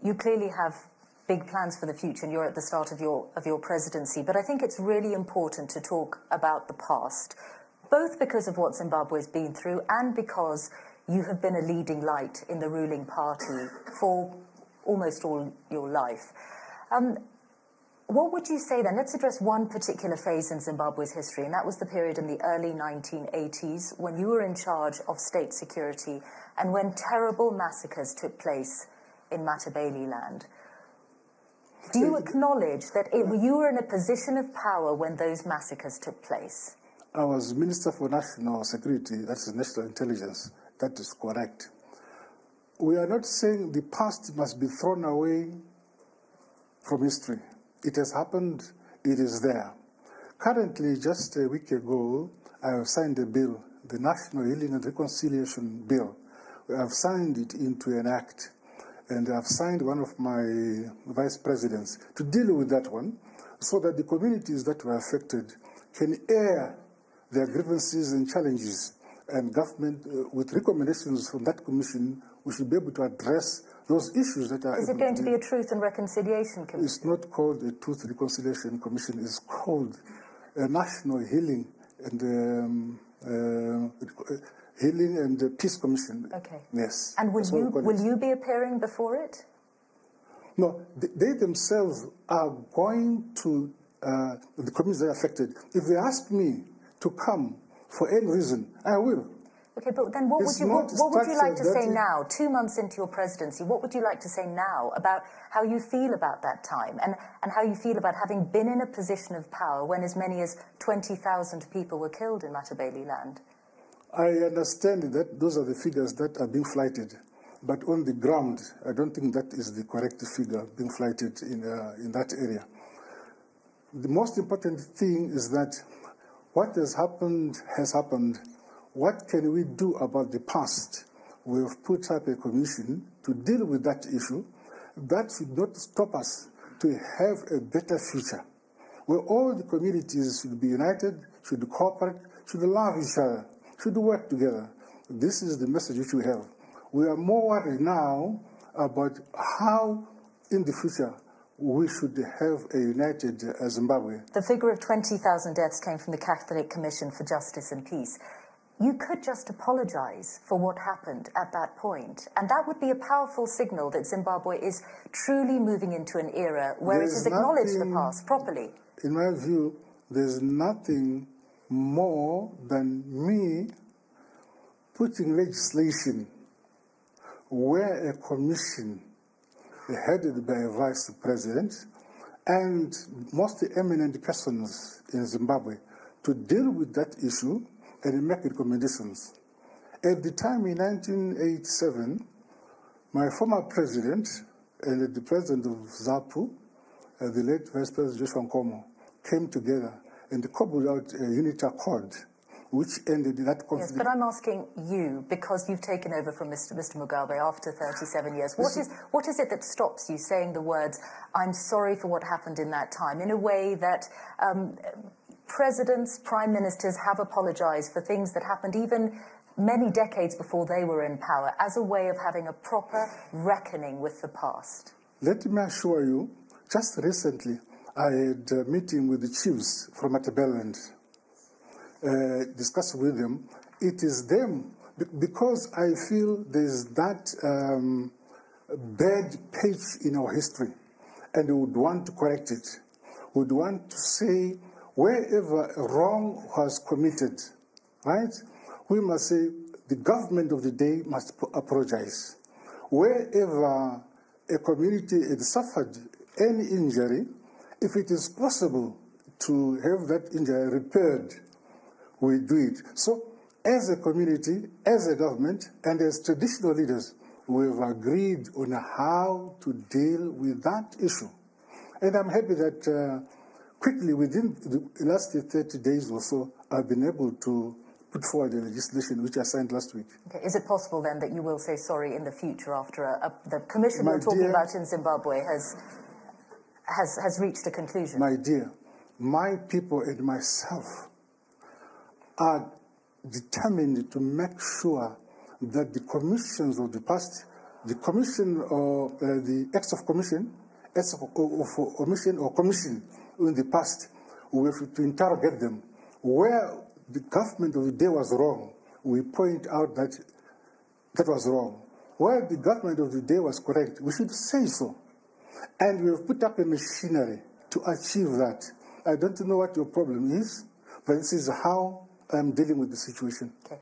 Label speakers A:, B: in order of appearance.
A: You clearly have big plans for the future, and you're at the start of your presidency. But I think it's really important to talk about the past, both because of what Zimbabwe's been through and because you have been a leading light in the ruling party for almost all your life. What would you say then? Let's address one particular phase in Zimbabwe's history, and that was the period in the early 1980s when you were in charge of state security and when terrible massacres took place in Matabeleland. Do you acknowledge that you were in a position of power when those massacres took place?
B: I was Minister for National Security, that's National Intelligence. That is correct. We are not saying the past must be thrown away from history. It has happened, it is there. Currently, just a week ago, I have signed a bill, the National Healing and Reconciliation Bill. We have signed it into an act, and I've signed one of my vice presidents to deal with that one, so that the communities that were affected can air their grievances and challenges, and government, with recommendations from that commission, we should be able to address those issues that are...
A: Is it going to be a Truth and Reconciliation Commission?
B: It's not called a Truth and Reconciliation Commission. It's called a National Healing and Peace Commission.
A: Okay.
B: Yes.
A: And will you be appearing before it?
B: No, they themselves are going to, the communities that are affected. If they ask me to come for any reason, I will.
A: Okay, but then what would you like to say now, 2 months into your presidency, what would you like to say now about how you feel about that time and how you feel about having been in a position of power when as many as 20,000 people were killed in Matabeleland?
B: I understand that those are the figures that are being flighted, but on the ground, I don't think that is the correct figure being flighted in that area. The most important thing is that what has happened has happened. What can we do about the past? We have put up a commission to deal with that issue. That should not stop us to have a better future, where all the communities should be united, should cooperate, should love each other, should work together. This is the message which we have. We are more worried now about how, in the future, we should have a united Zimbabwe.
A: The figure of 20,000 deaths came from the Catholic Commission for Justice and Peace. You could just apologize for what happened at that point, and that would be a powerful signal that Zimbabwe is truly moving into an era where it has acknowledged the past properly.
B: In my view, there's nothing more than me putting legislation where a commission headed by a vice president and most eminent persons in Zimbabwe to deal with that issue and make recommendations. At the time in 1987, my former president and the president of ZAPU, the late Vice President Joshua Nkomo, came together and cobbled out a unity accord, which ended that conflict.
A: Yes, but I'm asking you, because you've taken over from Mr. Mugabe after 37 years, what is it that stops you saying the words, "I'm sorry for what happened in that time," in a way that presidents, prime ministers have apologized for things that happened even many decades before they were in power, as a way of having a proper reckoning with the past?
B: Let me assure you, just recently I had a meeting with the chiefs from Matabeleland, discussed with them. It is them, because I feel there's that bad page in our history, and we would want to correct it. We would want to say, wherever a wrong was committed, right, we must say the government of the day must apologize. Wherever a community has suffered any injury, if it is possible to have that injury repaired, we do it. So, as a community, as a government, and as traditional leaders, we have agreed on how to deal with that issue. And I'm happy that quickly, within the last 30 days or so, I've been able to put forward the legislation which I signed last week.
A: Okay. Is it possible then that you will say sorry in the future after the commission you're talking about in Zimbabwe has reached a conclusion?
B: My dear, my people and myself are determined to make sure that the commissions of the past, the commission or the acts of commission or commission in the past, we have to interrogate them. Where the government of the day was wrong, we point out that that was wrong. Where the government of the day was correct, we should say so. And we have put up a machinery to achieve that. I don't know what your problem is, but this is how I'm dealing with the situation.
A: Okay.